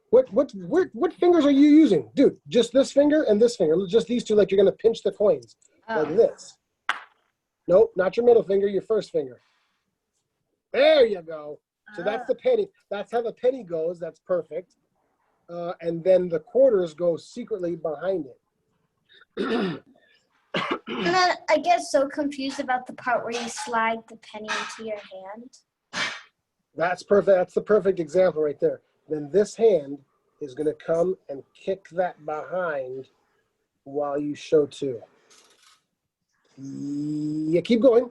What fingers are you using, dude? Just this finger and this finger. Just these 2, like you're gonna pinch the coins like Oh, this. Nope, not your middle finger, your first finger. There you go. So that's the penny. That's how the penny goes. That's perfect. And then the quarters go secretly behind it. and then I get so confused about the part where you slide the penny into your hand. That's perfect. That's the perfect example right there. Then this hand is going to come and kick that behind while you show 2. Yeah, keep going.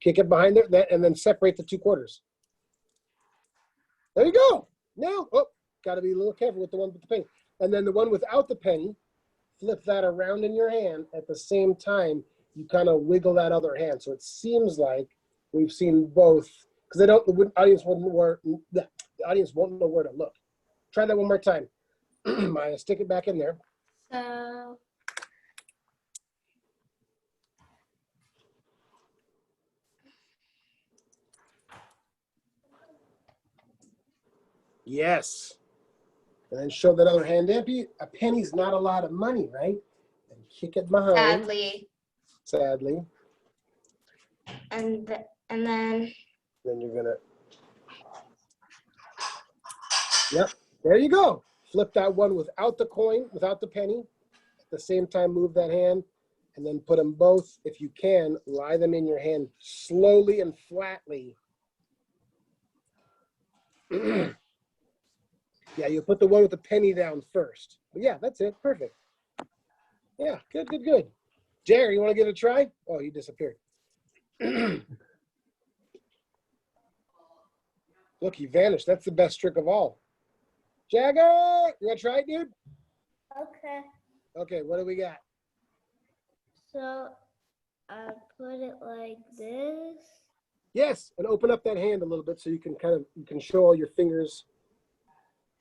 Kick it behind there, and then separate the 2 quarters. There you go. Now, got to be a little careful with the one with the penny. And then the one without the penny, flip that around in your hand. At the same time, you kind of wiggle that other hand. So it seems like we've seen both, because the audience won't know where to look. Try that one more time. Maya, stick it back in there. So Yes. And then show that other hand empty. A penny's not a lot of money, right? And kick it behind. Sadly. And then Then you're gonna. Yep. There you go. Flip that one without the coin, without the penny. At the same time, move that hand, and then put them both, if you can, lie them in your hand slowly and flatly. Yeah, you put the one with the penny down first. But yeah, that's it. Perfect. Yeah, good, good, good. Jerry, you want to give it a try? Oh, you disappeared. Look, he vanished. That's the best trick of all. Jagger, you want to try it, dude? Okay. Okay, what do we got? So I put it like this. Yes, and open up that hand a little bit so you can show all your fingers.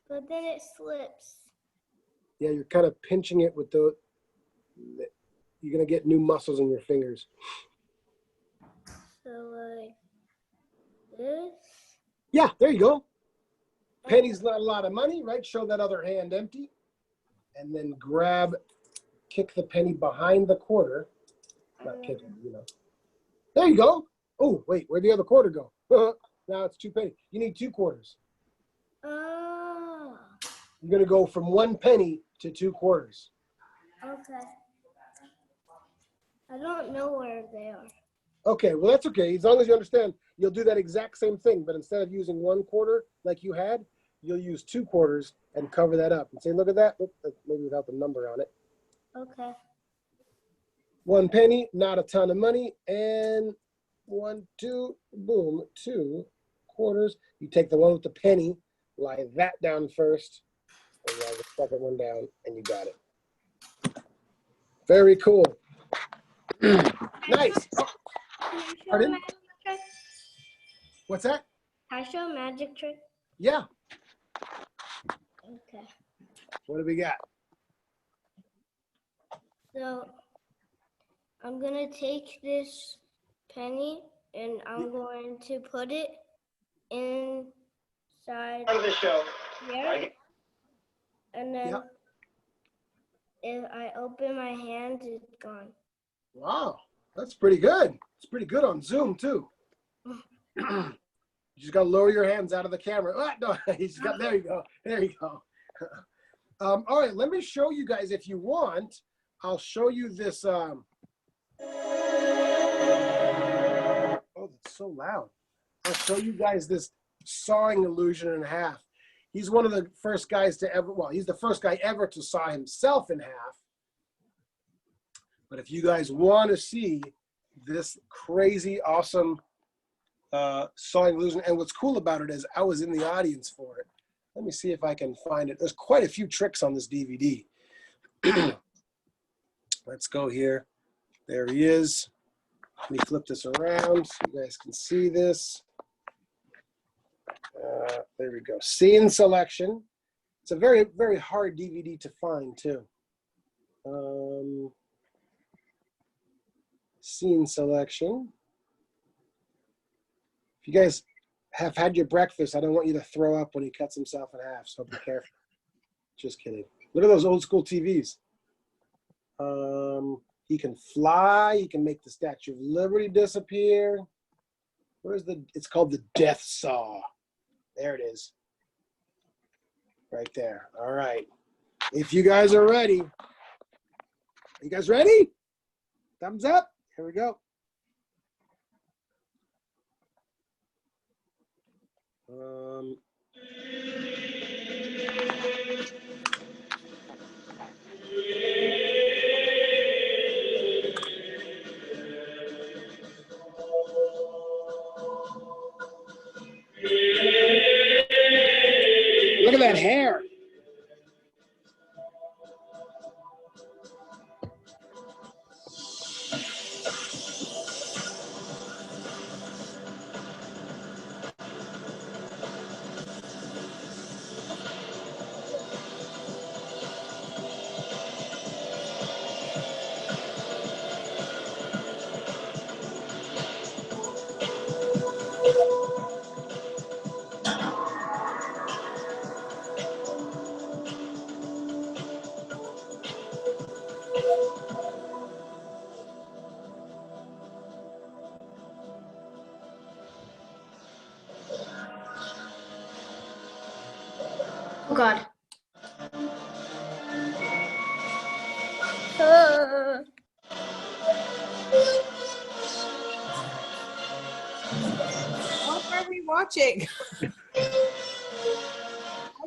But then it slips. Yeah, you're kind of pinching it with you're gonna get new muscles in your fingers. So like this. Yeah, there you go. Penny's not a lot of money, right? Show that other hand empty. And then kick the penny behind the quarter. Not kick it, you know. There you go. Oh, wait, where'd the other quarter go? Now it's 2 pennies. You need 2 quarters. Oh. You're gonna go from 1 penny to 2 quarters. Okay. I don't know where they are. Okay, well that's okay. As long as you understand, you'll do that exact same thing, but instead of using 1 quarter like you had, you'll use 2 quarters and cover that up. And say, look at that. Look, maybe without the number on it. Okay. 1 penny, not a ton of money, and 1, 2, boom, 2 quarters. You take the one with the penny, lie that down first, and lie the second one down, and you got it. Very cool. Nice. Oh, Can I show a pardon? magic trick? What's that? Can I show a magic trick? Yeah. Okay. What do we got? So I'm gonna take this penny and I'm going to put it inside Part of the show. here. And then Yep. if I open my hand, it's gone. Wow, that's pretty good. It's pretty good on Zoom too. You just gotta lower your hands out of the camera. Ah, no, there you go. There you go. All right, let me show you guys if you want. I'll show you this. Oh, that's so loud. I'll show you guys this sawing illusion in half. He's one of the first guys to ever, well, he's the first guy ever to saw himself in half. But if you guys want to see this crazy, awesome sawing illusion, and what's cool about it is I was in the audience for it. Let me see if I can find it. There's quite a few tricks on this DVD. Let's go here. There he is. Let me flip this around so you guys can see this. There we go. Scene selection. It's a very, very hard DVD to find too. Scene selection. If you guys have had your breakfast, I don't want you to throw up when he cuts himself in half, so be careful. Just kidding. Look at those old school TVs. He can fly. He can make the Statue of Liberty disappear. It's called the Death Saw. There it is. Right there. All right. If you guys are ready. You guys ready? Thumbs up. Here we go. Look at that hair. Oh God. What are we watching?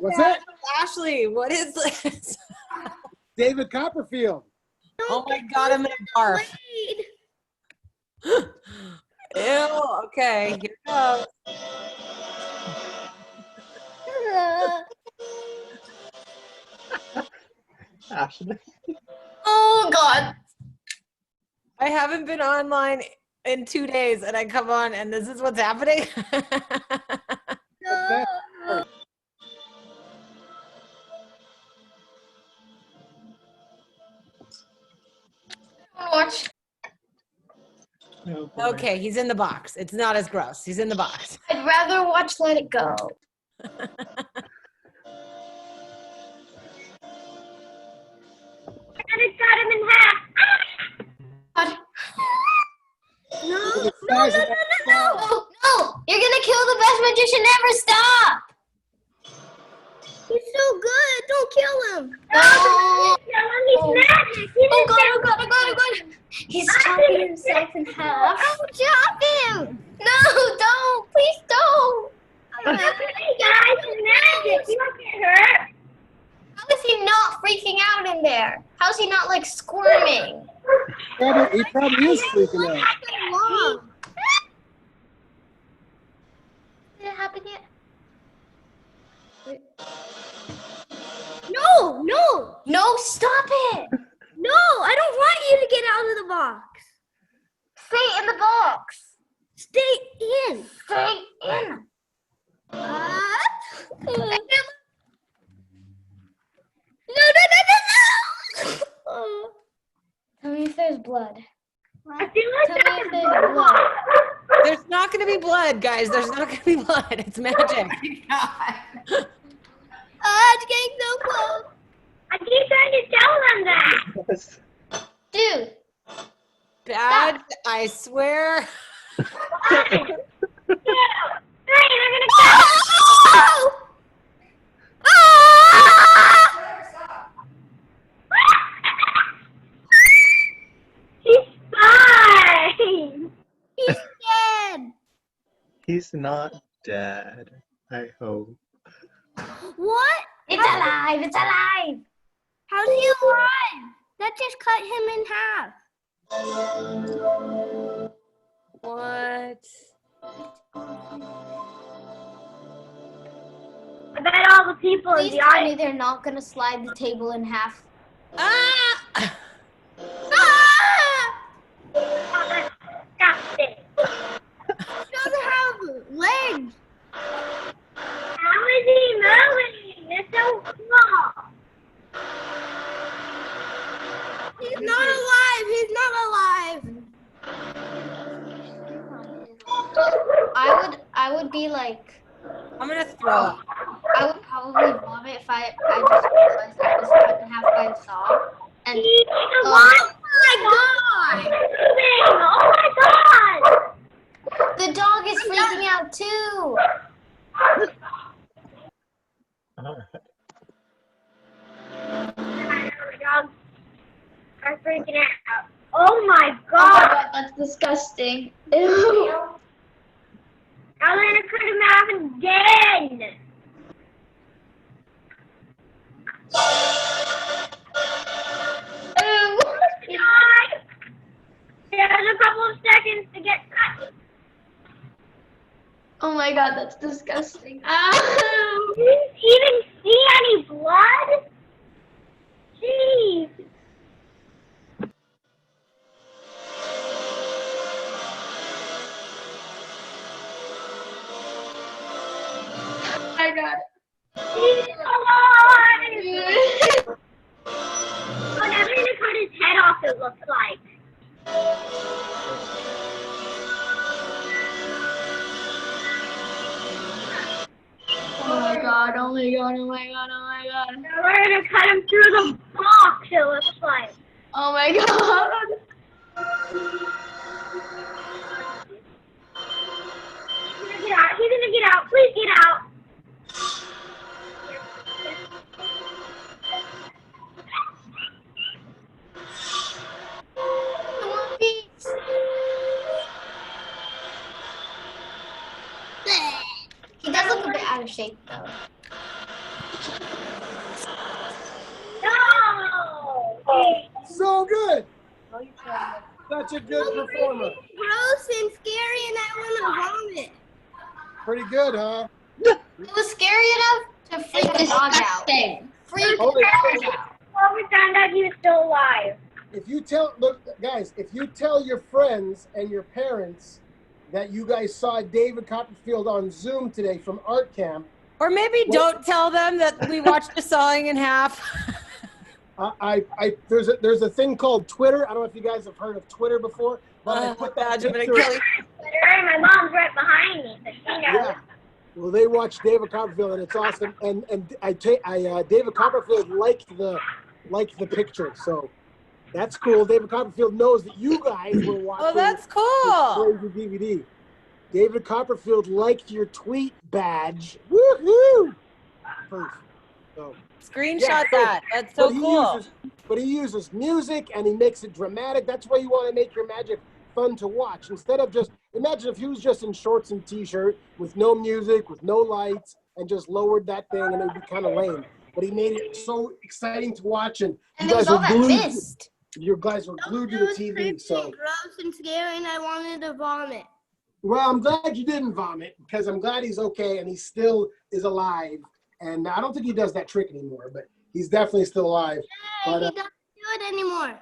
What's that? Ashley, what is this? David Copperfield. Oh my God, I'm gonna barf. Ew, okay, here goes. Ashley. Oh God. I haven't been online in 2 days and I come on and this is what's happening. What's that? Watch. Oh, boy. Okay, he's in the box. It's not as gross. He's in the box. I'd rather watch Let It Go. And it cut him in half. God. Look at the size of that star. No! You're gonna kill the best magician ever! Stop! He's so good. Don't kill him. No! He's magic. He Oh didn't God! get Oh God! Oh God! Oh God! He's chopping himself in half. Don't chop him. No! Don't! Please don't! Guys, it's magic. You won't get hurt. How is he not freaking out in there? How's he not like squirming? He probably is freaking out. Long. Did it happen yet? No, no, No! Stop it! no. I don't want you to get out of the box. Stay in the box. Stay in. Stay in. No. Tell me if there's blood. I feel like Tell me if that's there's blood. There's not going to be blood, guys. There's not going to be blood. It's magic. It's getting so close. I keep trying to tell them that. Yes. Dude. Bad, I swear. 2, 3, they're gonna kill. He's fine. He's dead. He's not dead, I hope. What? It's alive. It's alive. How's he alive? That just cut him in half. What? I bet all the people in Please the tell me audience. they're not gonna slide the table in half. Ah! Oh, that's disgusting. He doesn't have legs. How is he moving? They're so small. He's not alive. He's not alive. I would be like, I'm going to throw up. I would probably vomit if I just realized I was cut in half by a saw. And He's Oh. alive. Oh my god. Oh my god. the dog is freaking out too. Alright. The dogs are freaking out. Oh my Oh my god. God, that's disgusting. Ew. Now they're gonna cut him off again. Ew. God. There's a couple of seconds to get cut. Oh my God, that's disgusting. Ow. Do you even see any blood? Jeez. I got it. He's alive. Oh, now they're gonna cut his head off, it looks like. Oh my God, oh my God, oh my God, oh my God. Now we're gonna cut him through the box, it looks like. Oh my God. He's gonna get out. He's gonna get out. Please get out. He does look a bit out of shape though. such a good performer. Gross and scary, and I want to vomit. Pretty good, huh? It was scary enough to freak the dog out. Freak Oh, the dog out. Well, we found out he was still alive. if you tell, look, guys, if you tell your friends and your parents that you guys saw David Copperfield on Zoom today from art camp, Or maybe don't tell them that we watched a sawing in half. there's a thing called Twitter. I don't know if you guys have heard of Twitter before, but I put that Badge, I'm gonna picture. kill you. Hey, my mom's right behind me, so she knows. Yeah. Well, they watched David Copperfield, and it's awesome. And David Copperfield liked the picture, so that's cool. David Copperfield knows that you guys were watching. Oh, that's cool. the crazy DVD. David Copperfield liked your tweet badge. Woohoo! Proof. So, Screenshot Yeah, that. That's so cool. But he uses music and he makes it dramatic. That's why you want to make your magic fun to watch. Instead of just, imagine if he was just in shorts and t-shirt with no music, with no lights, and just lowered that thing and it would be kind of lame. But he made it so exciting to watch, and And you there was guys all were that glued. mist. You guys were glued to the TV. So, Gross and scary, and I wanted to vomit. well, I'm glad you didn't vomit because I'm glad he's okay and he still is alive. And I don't think he does that trick anymore, but he's definitely still alive. Hey, But, he doesn't do it anymore.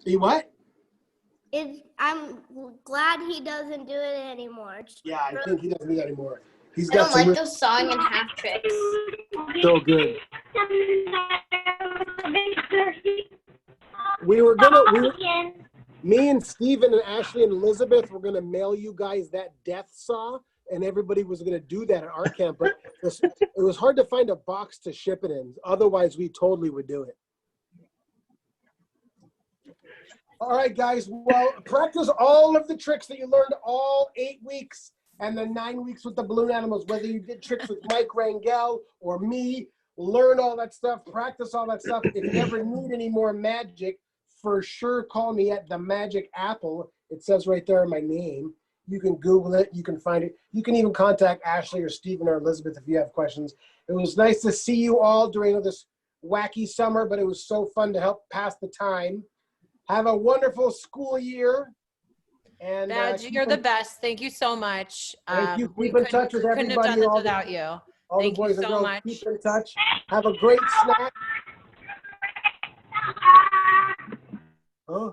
he what? I'm glad he doesn't do it anymore. Yeah, I think he doesn't do that anymore. He's I got don't some like those sawing in half tricks. so good. We were me and Steven and Ashley and Elizabeth were gonna mail you guys that death saw, and everybody was gonna do that at art camp, but it was hard to find a box to ship it in. Otherwise, we totally would do it. All right, guys. Well, practice all of the tricks that you learned all 8 weeks and then 9 weeks with the balloon animals, whether you did tricks with Mike Rangel or me, learn all that stuff, practice all that stuff. If you ever need any more magic, for sure call me at the Magic Apple. It says right there my name. You can Google it. You can find it. You can even contact Ashley or Stephen or Elizabeth if you have questions. It was nice to see you all during this wacky summer, but it was so fun to help pass the time. Have a wonderful school year. And Badge, you're the best. Thank you so much. Thank you. We Keep in touch with couldn't have everybody. done this All the, without you. all the Thank you boys and so girls. much. Keep in touch. Have a great snack. Huh?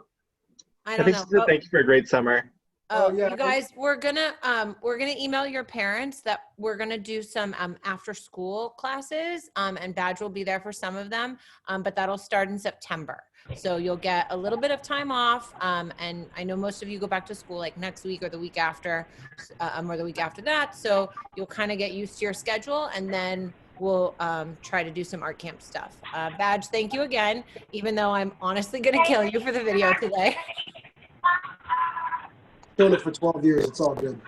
I I don't think know. she said thank you for a great summer. Oh, yeah. you guys, we're gonna email your parents that we're gonna do some after school classes. And Badge will be there for some of them. But that'll start in September. So you'll get a little bit of time off. And I know most of you go back to school like next week or the week after, or the week after that. So you'll kind of get used to your schedule, and then we'll try to do some art camp stuff. Badge, thank you again, even though I'm honestly gonna kill you for the video today. Doing it for 12 years. It's all good.